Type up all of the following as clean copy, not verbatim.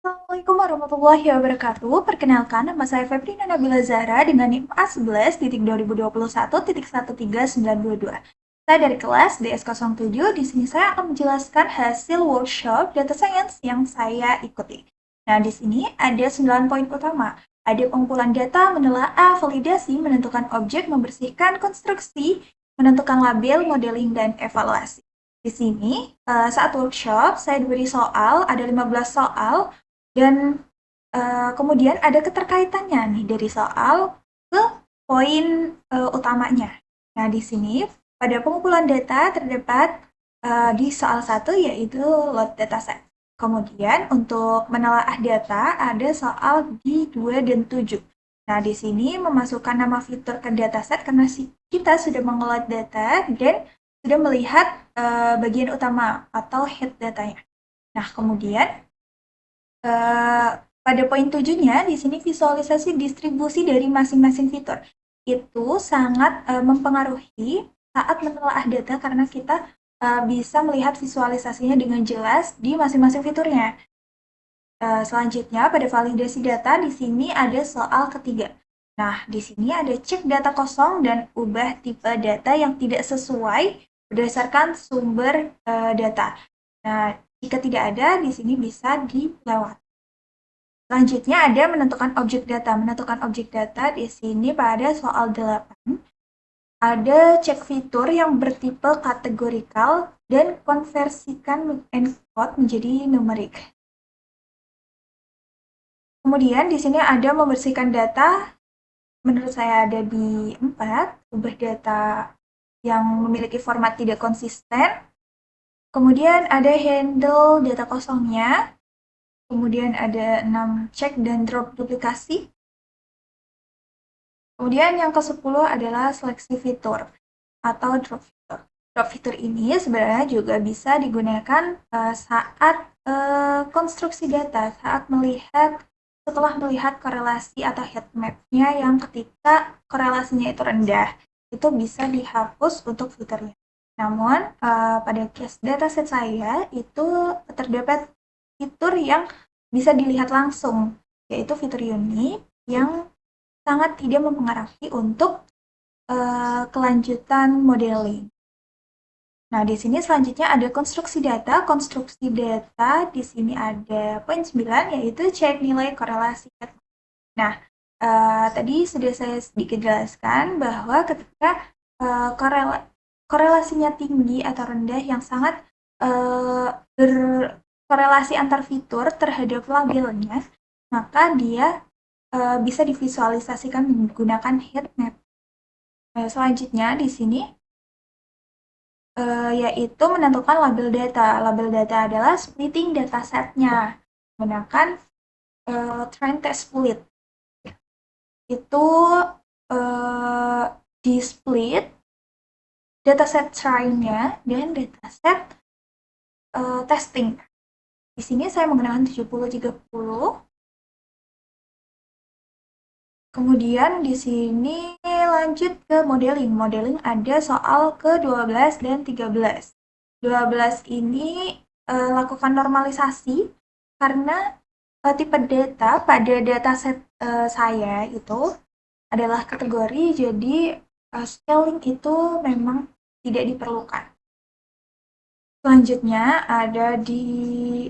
Assalamualaikum warahmatullahi wabarakatuh. Perkenalkan, nama saya Febrina Nabila Zahra dengan NIM A11.2021.13922. Saya dari kelas DS07. Di sini saya akan menjelaskan hasil workshop data science yang saya ikuti. Nah, di sini ada 9 poin utama. Ada pengumpulan data, menelaah, validasi, menentukan objek, membersihkan konstruksi, menentukan label, modeling, dan evaluasi. Di sini, saat workshop, saya diberi soal, ada 15 soal, dan kemudian ada keterkaitannya nih dari soal ke poin utamanya. Nah, di sini pada pengumpulan data terdapat di soal 1 yaitu load dataset. Kemudian untuk menelaah data ada soal di 2 dan 7. Nah, di sini memasukkan nama fitur ke dataset karena kita sudah mengelola data dan sudah melihat bagian utama atau head datanya. Nah, kemudian pada poin 7-nya, di sini visualisasi distribusi dari masing-masing fitur. Itu sangat mempengaruhi saat menelaah data karena kita bisa melihat visualisasinya dengan jelas di masing-masing fiturnya. Selanjutnya, pada validasi data, di sini ada soal ketiga. Nah, di sini ada cek data kosong dan ubah tipe data yang tidak sesuai berdasarkan sumber data. Nah, jika tidak ada, di sini bisa dilewati. Selanjutnya ada menentukan objek data. Menentukan objek data di sini pada soal 8 ada cek fitur yang bertipe kategorikal dan konversikan encode menjadi numerik. Kemudian di sini ada membersihkan data. Menurut saya ada di 4, ubah data yang memiliki format tidak konsisten. Kemudian ada handle data kosongnya. Kemudian ada 6 cek dan drop duplikasi. Kemudian yang ke-10 adalah seleksi fitur atau drop fitur. Drop fitur ini sebenarnya juga bisa digunakan saat konstruksi data, saat setelah melihat korelasi atau heat map-nya yang ketika korelasinya itu rendah, itu bisa dihapus untuk fiturnya. Namun, pada case dataset saya itu terdapat fitur yang bisa dilihat langsung, yaitu fitur unik yang sangat tidak mempengaruhi untuk kelanjutan modeling. Nah, di sini selanjutnya ada konstruksi data. Konstruksi data di sini ada poin 9 yaitu cek nilai korelasi. Nah, tadi sudah saya sedikit jelaskan bahwa ketika korelasinya tinggi atau rendah yang sangat berkorelasi antar fitur terhadap labelnya, maka dia bisa divisualisasikan menggunakan heat map. Selanjutnya di sini yaitu menentukan label data. Label data adalah splitting datasetnya menggunakan trend test split. Itu di split dataset try-nya dan dataset testing. Di sini saya menggunakan 70-30. Kemudian di sini lanjut ke modeling. Modeling ada soal ke-12 dan 13. 12 ini lakukan normalisasi karena tipe data pada dataset saya itu adalah kategori, jadi scaling itu memang tidak diperlukan. Selanjutnya ada di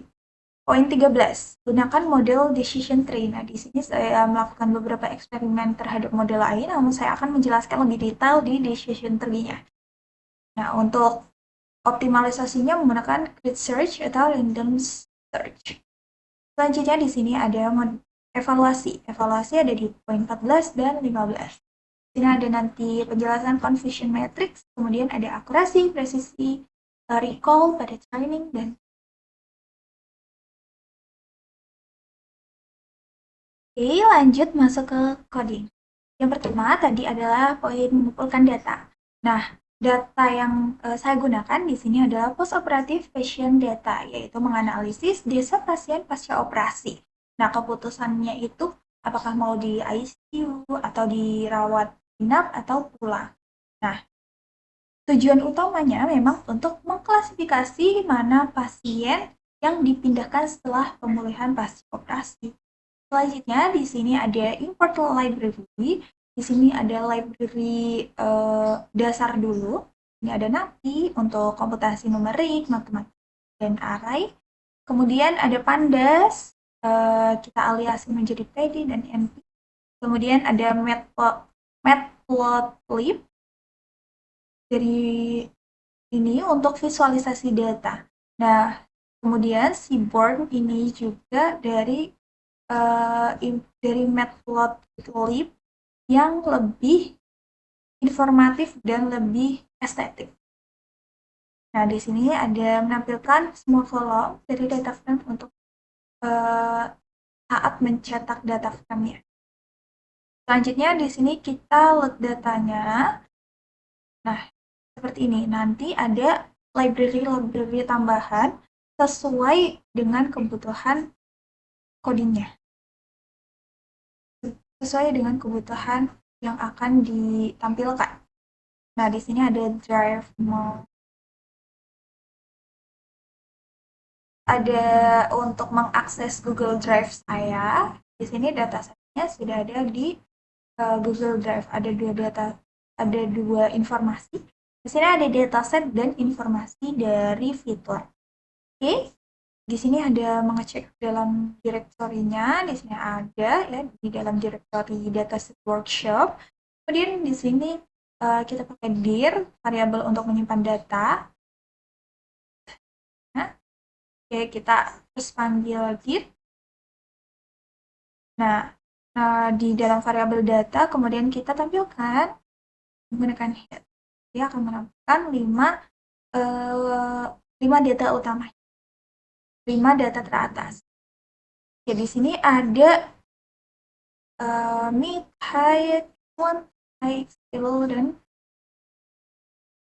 poin 13, gunakan model decision tree. Nah, di sini saya melakukan beberapa eksperimen terhadap model lain, namun saya akan menjelaskan lebih detail di decision tree-nya. Nah, untuk optimalisasinya menggunakan grid search atau random search. Selanjutnya di sini ada evaluasi. Evaluasi ada di poin 14 dan 15. Di sini ada nanti penjelasan confusion matrix, kemudian ada akurasi, presisi, recall pada training, dan Oke, lanjut masuk ke coding. Yang pertama tadi adalah poin mengumpulkan data. Nah, data yang saya gunakan di sini adalah post-operative patient data, yaitu menganalisis desa pasien pasca operasi. Nah, keputusannya itu apakah mau di ICU atau dirawat inap atau pulang. Nah, tujuan utamanya memang untuk mengklasifikasi mana pasien yang dipindahkan setelah pemulihan pasca operasi. Selanjutnya di sini ada import library. Di sini ada library dasar dulu. Ini ada NAPI untuk komputasi numerik, matematika, dan array. Kemudian ada pandas, kita aliasi menjadi PD dan NP. Kemudian ada matplotlib dari ini untuk visualisasi data. Nah, kemudian seaborn ini juga dari matplotlib yang lebih informatif dan lebih estetik. Nah, di sini ada menampilkan semua kolom dari data frame untuk saat mencetak data frame-nya. Selanjutnya di sini kita load datanya. Nah, seperti ini. Nanti ada library tambahan sesuai dengan kebutuhan codingnya. Sesuai dengan kebutuhan yang akan ditampilkan. Nah, di sini ada drive mode. Ada untuk mengakses Google Drive saya. Di sini datasetnya sudah ada di Google Drive. Ada dua informasi. Di sini ada dataset dan informasi dari fitur. Oke. Di sini ada mengecek dalam direktorinya. Di sini ada ya di dalam direktori dataset workshop. Kemudian di sini kita pakai dir variabel untuk menyimpan data. Nah, oke, kita terus panggil git. Nah, di dalam variabel data kemudian kita tampilkan menggunakan head. Dia akan menampilkan 5 data utama, 5 data teratas. Oke, di sini ada mid, high, high, low, dan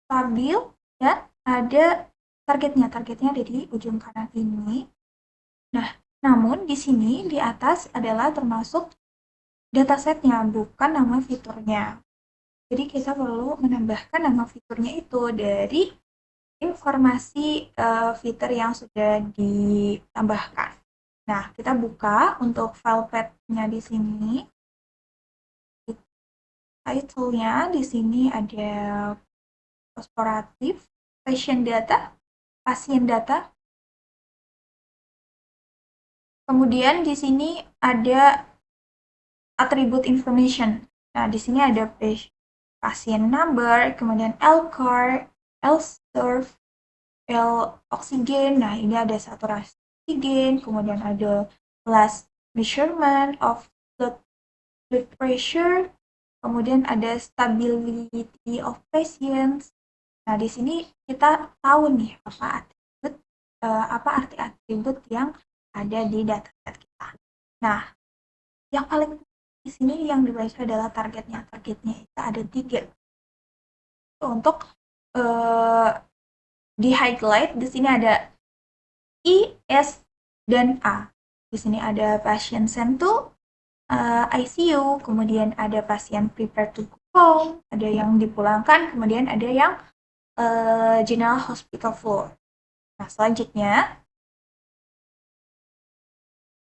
stabil, dan ada targetnya ada di ujung kanan ini. Nah, namun di sini di atas adalah termasuk datasetnya, bukan nama fiturnya. Jadi kita perlu menambahkan nama fiturnya itu dari informasi fitur yang sudah ditambahkan. Nah, kita buka untuk file path-nya di sini. Title-nya di sini ada korporatif, pasien data. Kemudian di sini ada atribut information. Nah, di sini ada pasien number, kemudian L-car, L-serve, L-oksigen. Nah, ini ada saturasi oksigen, kemudian ada class measurement of blood pressure, kemudian ada stability of patients. Nah, di sini kita tahu nih apa arti atribut yang ada di dataset kita. Nah, yang paling di sini yang dibaca adalah targetnya. Targetnya itu ada 3. Untuk di highlight di sini ada I, S, dan A. Di sini ada pasien sent to ICU, kemudian ada pasien prepare to go home, ada yang dipulangkan, kemudian ada yang general hospital floor. Nah, selanjutnya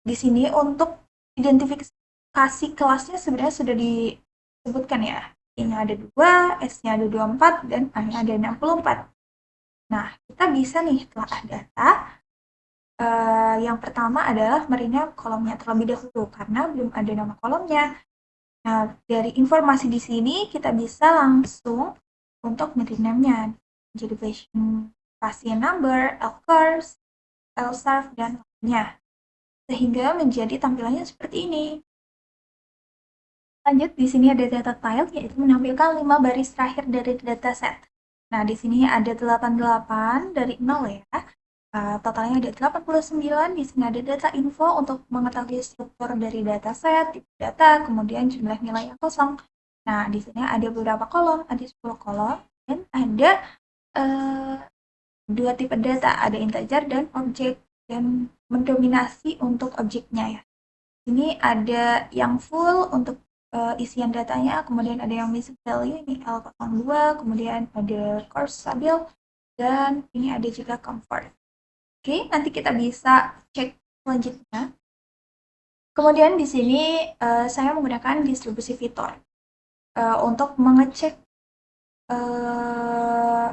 di sini untuk identifikasi kelasnya sebenarnya sudah disebutkan ya. I-nya ada 2, S-nya ada 24, dan A-nya ada 64. Nah, kita bisa nih telah data. Yang pertama adalah merename kolomnya terlebih dahulu karena belum ada nama kolomnya. Nah, dari informasi di sini kita bisa langsung untuk merename-nya jadi pasien number, L-cars, L-serve, dan lainnya. Sehingga menjadi tampilannya seperti ini. Lanjut, di sini ada data file, yaitu menampilkan 5 baris terakhir dari dataset. Nah, di sini ada 88 dari 0 ya. Totalnya ada 89. Di sini ada data info untuk mengetahui struktur dari dataset, tipe data, kemudian jumlah nilai yang kosong. Nah, di sini ada beberapa kolom, ada 10 kolom, dan ada 2 tipe data, ada integer dan objek, dan mendominasi untuk objeknya ya. Ini ada yang full untuk isian datanya, kemudian ada yang basic value, ini L02, kemudian ada course stabil, dan ini ada juga comfort. Oke, nanti kita bisa cek selanjutnya. Kemudian di sini saya menggunakan distribusi Vitor untuk mengecek eh,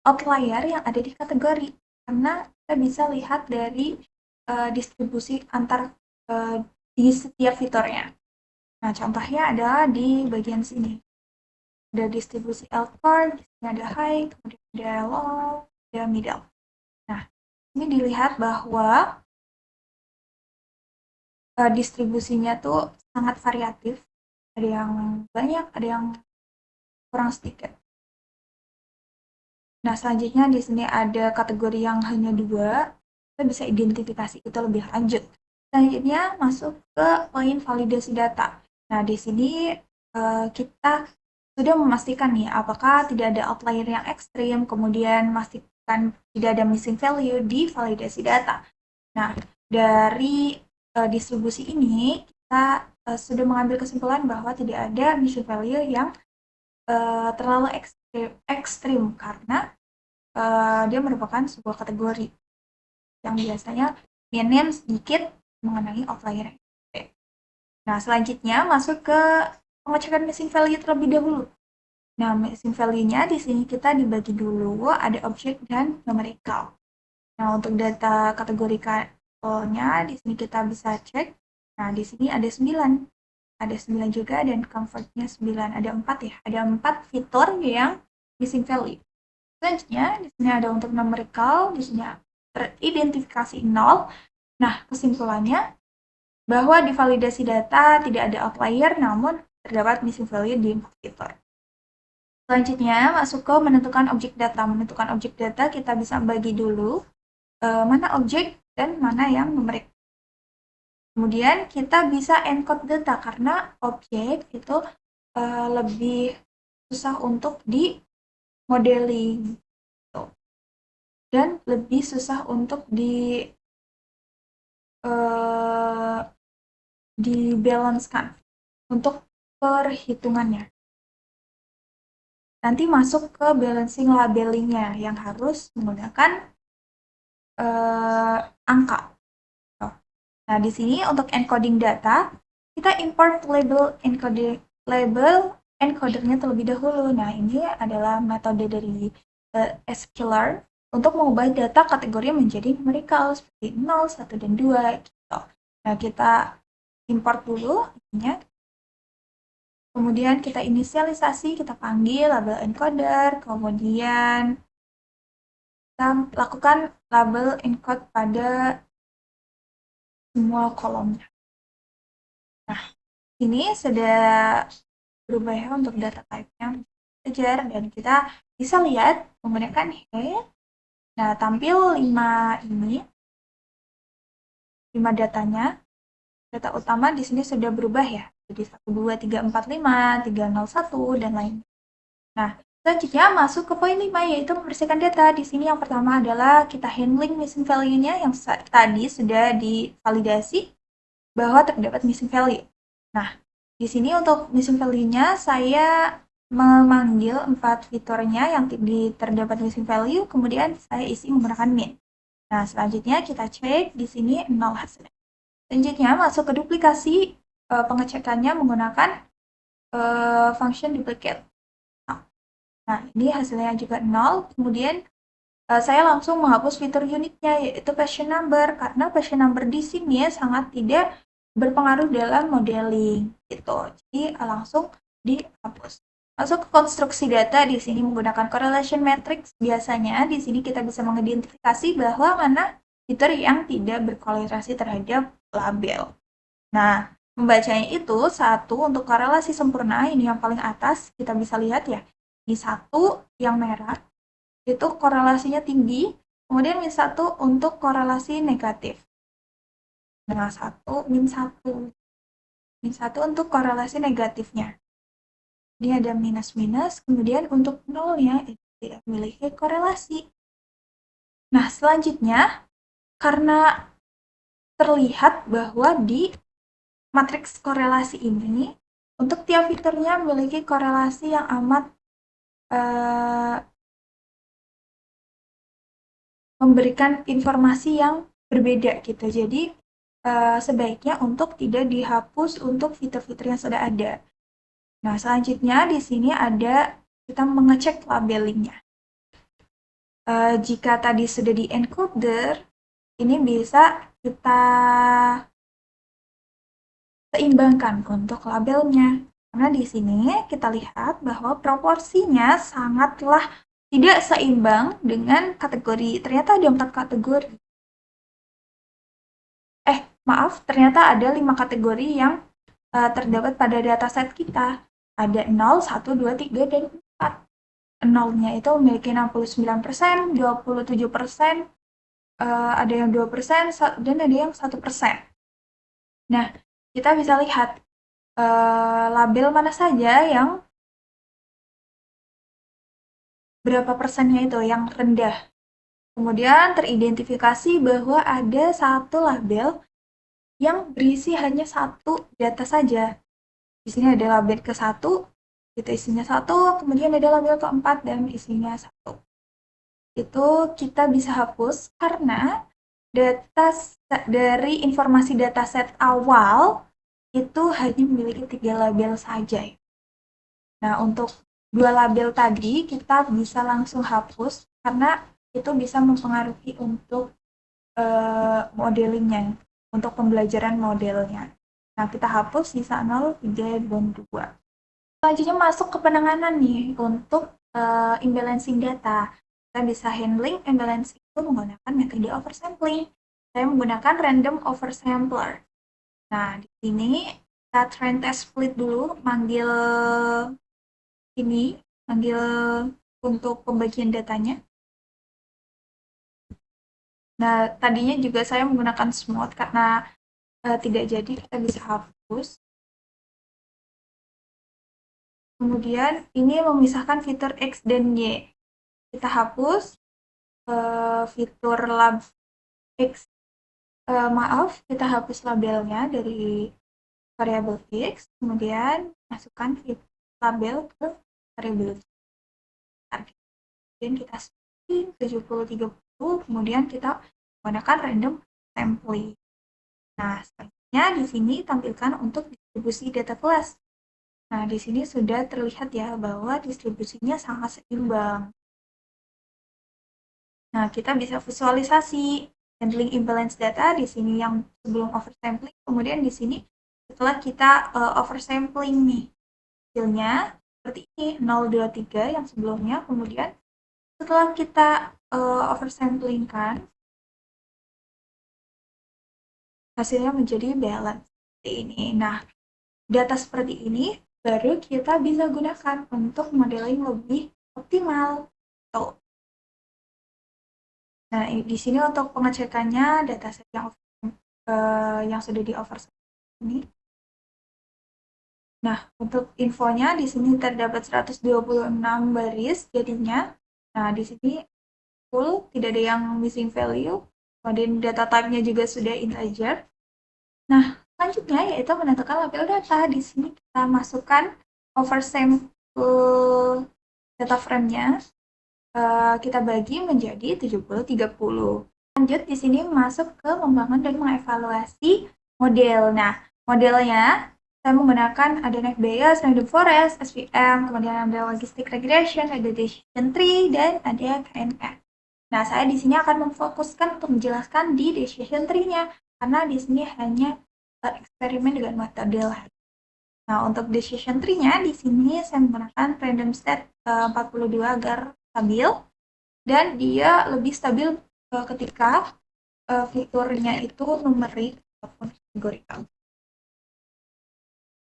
outlier yang ada di kategori, karena kita bisa lihat dari distribusi antar di setiap fiturnya. Nah, contohnya adalah di bagian sini. Ada distribusi L-chord, di sini ada high, kemudian ada low, ada middle. Nah, ini dilihat bahwa distribusinya tuh sangat variatif. Ada yang banyak, ada yang kurang sedikit. Nah, selanjutnya di sini ada kategori yang hanya dua. Kita bisa identifikasi itu lebih lanjut. Selanjutnya masuk ke poin validasi data. Nah, di sini kita sudah memastikan nih apakah tidak ada outlier yang ekstrim, kemudian memastikan tidak ada missing value di validasi data. Nah, dari distribusi ini kita sudah mengambil kesimpulan bahwa tidak ada missing value yang terlalu ekstrim karena dia merupakan sebuah kategori yang biasanya minim sedikit mengenai outlier. Nah, selanjutnya masuk ke pengecekan missing value terlebih dahulu. Nah, missing value-nya di sini kita dibagi dulu, ada objek dan numerical. Nah, untuk data kategorikalnya di sini kita bisa cek. Nah, di sini ada 9. Ada 9 juga dan convert-nya 9. Ada 4 ya. Ada 4 fitur yang missing value. Selanjutnya, di sini ada untuk numerical, di sini teridentifikasi 0. Nah, kesimpulannya bahwa di validasi data tidak ada outlier, namun terdapat missing value di fitur. Selanjutnya, masuk ke menentukan objek data. Menentukan objek data kita bisa bagi dulu mana objek dan mana yang numerik. Kemudian kita bisa encode data karena objek itu lebih susah untuk di modeling dan lebih susah untuk dibalancekan untuk perhitungannya. Nanti masuk ke balancing labelingnya yang harus menggunakan angka. Nah, di sini untuk encoding data, kita import label encodernya terlebih dahulu. Nah, ini adalah metode dari skiller untuk mengubah data kategori menjadi numerical seperti 0, 1, dan 2 gitu. Nah, kita import dulu ininya. Kemudian kita inisialisasi, kita panggil label encoder, kemudian kita lakukan label encode pada semua kolomnya. Nah, ini sudah berubah ya untuk data type-nya integer dan kita bisa lihat menggunakan head. Nah, tampil 5 ini, 5 datanya. Data utama di sini sudah berubah ya, jadi 1, 2, 3, 4, 5, 3, 0, 1, dan lainnya. Nah, selanjutnya masuk ke poin 5 yaitu membersihkan data. Di sini yang pertama adalah kita handling missing value-nya yang tadi sudah divalidasi bahwa terdapat missing value. Nah, di sini untuk missing value-nya saya memanggil 4 fiturnya yang terdapat missing value, kemudian saya isi menggunakan min. Nah, selanjutnya kita cek di sini 0 hasilnya. Selanjutnya masuk ke duplikasi, pengecekannya menggunakan function duplicate. Nah, ini hasilnya juga 0. Kemudian saya langsung menghapus fitur unitnya yaitu passion number karena passion number di sini sangat tidak berpengaruh dalam modeling gitu. Jadi langsung dihapus. Masuk ke konstruksi data di sini menggunakan correlation matrix. Biasanya di sini kita bisa mengidentifikasi bahwa mana fitur yang tidak berkorelasi terhadap label. Nah, membacanya itu satu untuk korelasi sempurna, ini yang paling atas kita bisa lihat ya. Di satu yang merah itu korelasinya tinggi, kemudian min 1 untuk korelasi negatif. Nah, 1, min 1. Min 1 untuk korelasi negatifnya. Ini ada minus-minus, kemudian untuk nolnya itu tidak memiliki korelasi. Nah, selanjutnya, karena terlihat bahwa di matriks korelasi ini, untuk tiap fiturnya memiliki korelasi yang amat memberikan informasi yang berbeda gitu. Jadi sebaiknya untuk tidak dihapus untuk fitur-fitur yang sudah ada. Nah, selanjutnya di sini ada kita mengecek labelingnya. Jika tadi sudah di encoder, ini bisa kita seimbangkan untuk labelnya. Karena di sini kita lihat bahwa proporsinya sangatlah tidak seimbang dengan kategori. Ternyata ada 4 kategori. Maaf, ternyata ada 5 kategori yang terdapat pada dataset kita. Ada 0, 1, 2, 3, dan 4. 0-nya itu memiliki 69%, 27%, ada yang 2%, dan ada yang 1%. Nah, kita bisa lihat label mana saja yang berapa persennya itu yang rendah. Kemudian teridentifikasi bahwa ada satu label yang berisi hanya satu data saja. Di sini ada label ke-1, itu isinya 1, kemudian ada label ke-4 dan isinya 1. Itu kita bisa hapus karena data dari informasi dataset awal itu hanya memiliki 3 label saja. Nah, untuk 2 label tadi kita bisa langsung hapus karena itu bisa mempengaruhi untuk modelingnya, untuk pembelajaran modelnya. Nah, kita hapus sisa 0, 3, dan 2. Selanjutnya masuk ke penanganan nih untuk imbalancing data. Kita bisa handling imbalancing itu menggunakan metode oversampling. Saya menggunakan random oversampler. Nah, di sini kita trend test split dulu, manggil untuk pembagian datanya. Nah, tadinya juga saya menggunakan smooth karena tidak jadi, kita bisa hapus. Kemudian ini memisahkan fitur X dan Y. Kita hapus fitur lab X. Kita hapus labelnya dari variabel X, kemudian masukkan label ke variabel X. Kemudian kita setting 70-30, kemudian kita menggunakan random sampling. Nah, selanjutnya di sini tampilkan untuk distribusi data kelas. Nah, di sini sudah terlihat ya bahwa distribusinya sangat seimbang. Nah, kita bisa visualisasi handling imbalance data di sini yang sebelum oversampling, kemudian di sini setelah kita oversampling nih. Hasilnya seperti ini, 023 yang sebelumnya, kemudian setelah kita oversampling kan, hasilnya menjadi balance seperti ini. Nah, data seperti ini baru kita bisa gunakan untuk modeling lebih optimal. Tuh. Nah, di sini untuk pengecekannya dataset yang sudah di oversampling ini. Nah, untuk infonya di sini terdapat 126 baris jadinya. Nah, di sini full, tidak ada yang missing value. Kemudian data type-nya juga sudah integer. Nah, selanjutnya yaitu menentukan label data. Di sini kita masukkan oversample data frame-nya. Kita bagi menjadi 70-30. Lanjut di sini masuk ke membangun dan mengevaluasi model. Nah, modelnya saya menggunakan ada Net Bias, Random Forest, SVM, kemudian ada Logistic Regression, ada Decision Tree, dan ada KNN. Nah, saya di sini akan memfokuskan untuk menjelaskan di Decision Tree-nya, karena di sini hanya eksperimen dengan metode lain. Nah, untuk Decision Tree-nya di sini saya menggunakan Random State 42 agar stabil, dan dia lebih stabil ketika fiturnya itu numerik ataupun kategorikal.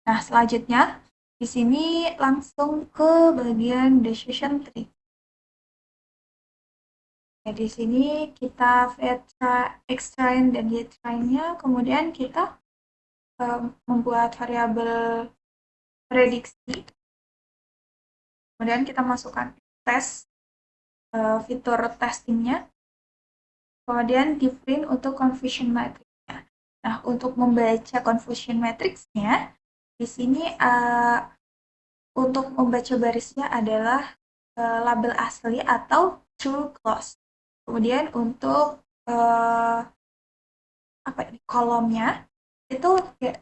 Nah, selanjutnya di sini langsung ke bagian decision tree. Ya, di sini kita extrain dan detrain-nya, kemudian kita membuat variabel prediksi. Kemudian kita masukkan tes fitur testingnya. Kemudian di print untuk confusion matrix-nya. Nah, untuk membaca confusion matrix-nya, di sini untuk membaca barisnya adalah label asli atau true close. Kemudian untuk apa ini kolomnya itu ya,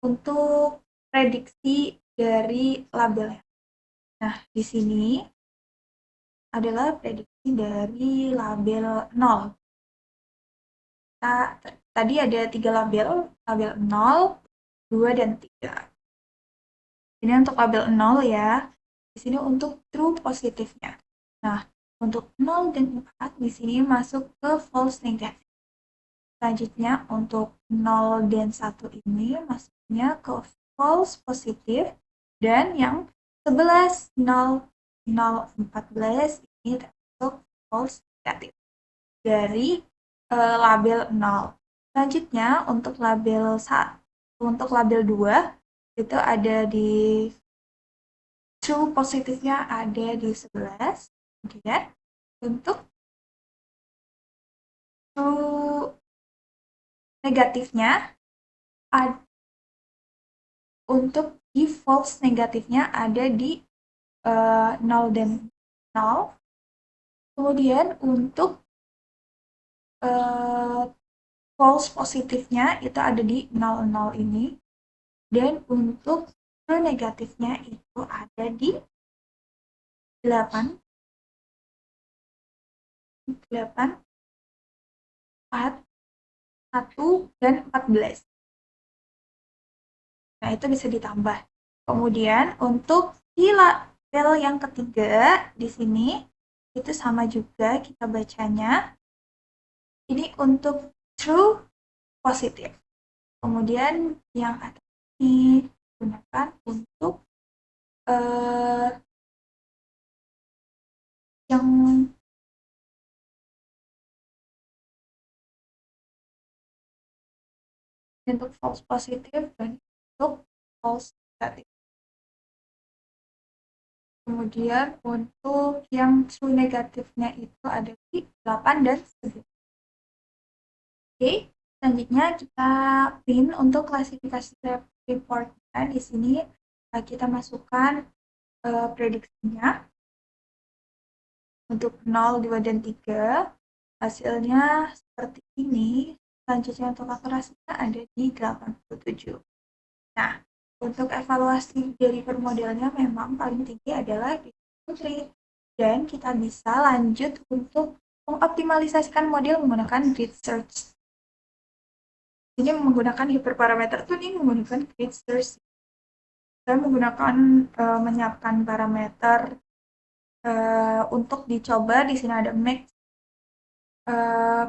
untuk prediksi dari labelnya. Nah, di sini adalah prediksi dari label 0. Nah, tadi ada 3 label, label 0, 2, dan 3. Ini untuk label 0 ya. Di sini untuk true positifnya. Nah, untuk 0 dan 4 di sini masuk ke false negative. Selanjutnya untuk 0 dan 1 ini masuknya ke false positif, dan yang 11, 0, 0, 14 ini termasuk false negatif dari label 0. Selanjutnya untuk label 1, untuk label 2 itu ada di true positifnya ada di 11. Kemudian untuk true negatifnya untuk di false negatifnya ada di 0 dan 0. Kemudian untuk false positifnya itu ada di 0, 0 ini. Dan untuk true negatifnya itu ada di 8, 4, 1, dan 14. Nah, itu bisa ditambah. Kemudian untuk di label yang ketiga di sini itu sama juga kita bacanya. Ini untuk true positif. Kemudian yang akan digunakan untuk yang untuk false positif dan untuk false negatif. Kemudian untuk yang true negatifnya itu ada di 8 dan 9. Oke, selanjutnya kita print untuk klasifikasi reportnya. Di sini kita masukkan prediksinya untuk 0, 2, dan 3. Hasilnya seperti ini. Selanjutnya untuk akurasinya ada di 87. Nah, untuk evaluasi dari permodelnya memang paling tinggi adalah di Putri. Dan kita bisa lanjut untuk mengoptimalisasikan model menggunakan grid search. Ini menggunakan hyperparameter tuning menggunakan grid search. Saya menggunakan menyiapkan parameter untuk dicoba. Di sini ada max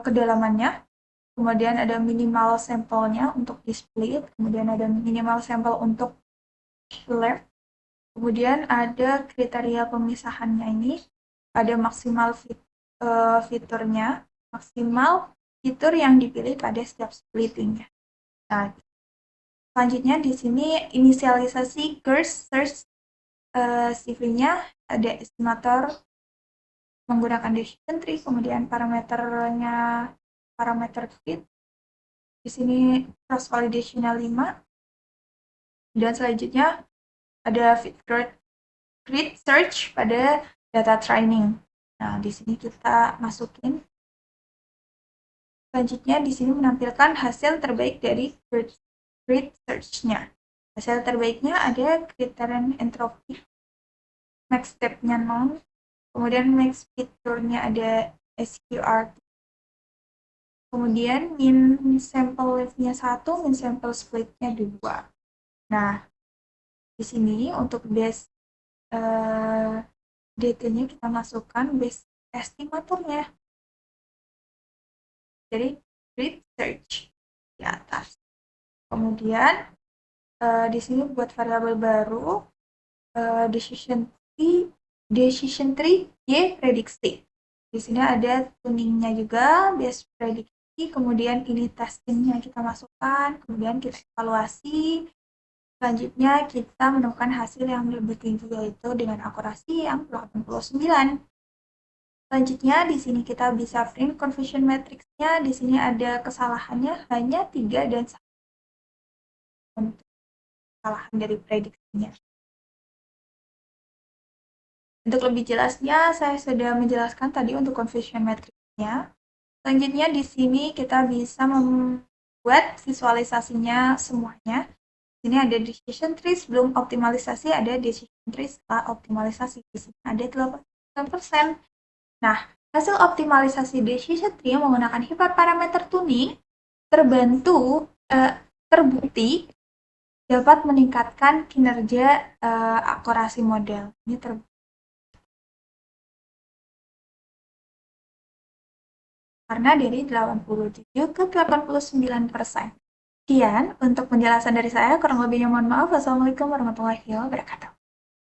kedalamannya, kemudian ada minimal sampelnya untuk di split, kemudian ada minimal sampel untuk left, kemudian ada kriteria pemisahannya. Ini ada maksimal fiturnya, maksimal fitur yang dipilih pada setiap splittingnya. Nah, selanjutnya di sini inisialisasi Gauss search CV-nya ada estimator menggunakan decision tree, kemudian parameternya parameter fit. Di sini cross validation-nya 5. Dan selanjutnya ada fit grid search pada data training. Nah, di sini kita masukin. Selanjutnya di sini menampilkan hasil terbaik dari grid search-nya. Hasil terbaiknya ada criterion entropy, max step-nya 0, kemudian max fiturnya ada SQRT, kemudian min sample lift-nya 1, min sample split-nya 2. Nah, di sini untuk base DT-nya kita masukkan base estimatornya. Jadi grid search di atas. Kemudian di sini buat variabel baru decision tree Y prediksi. Di sini ada tuningnya juga, base prediksi, kemudian ini testingnya kita masukkan, kemudian kita evaluasi. Selanjutnya kita menemukan hasil yang lebih tinggi, yaitu dengan akurasi yang 89. Selanjutnya di sini kita bisa print confusion matrix-nya. Di sini ada kesalahannya hanya 3 dan 1 untuk kesalahan dari prediksinya. Untuk lebih jelasnya, saya sudah menjelaskan tadi untuk confusion matrix Ya. Selanjutnya di sini kita bisa membuat visualisasinya semuanya. Di sini ada decision tree sebelum optimalisasi, ada decision tree setelah optimalisasi. Di sini ada 80%. Nah, hasil optimalisasi decision tree menggunakan hiperparameter tuning terbukti dapat meningkatkan kinerja akurasi model. Ini karena dari 87 ke 89%. Sekian untuk penjelasan dari saya, kurang lebihnya mohon maaf. Wassalamualaikum warahmatullahi wabarakatuh.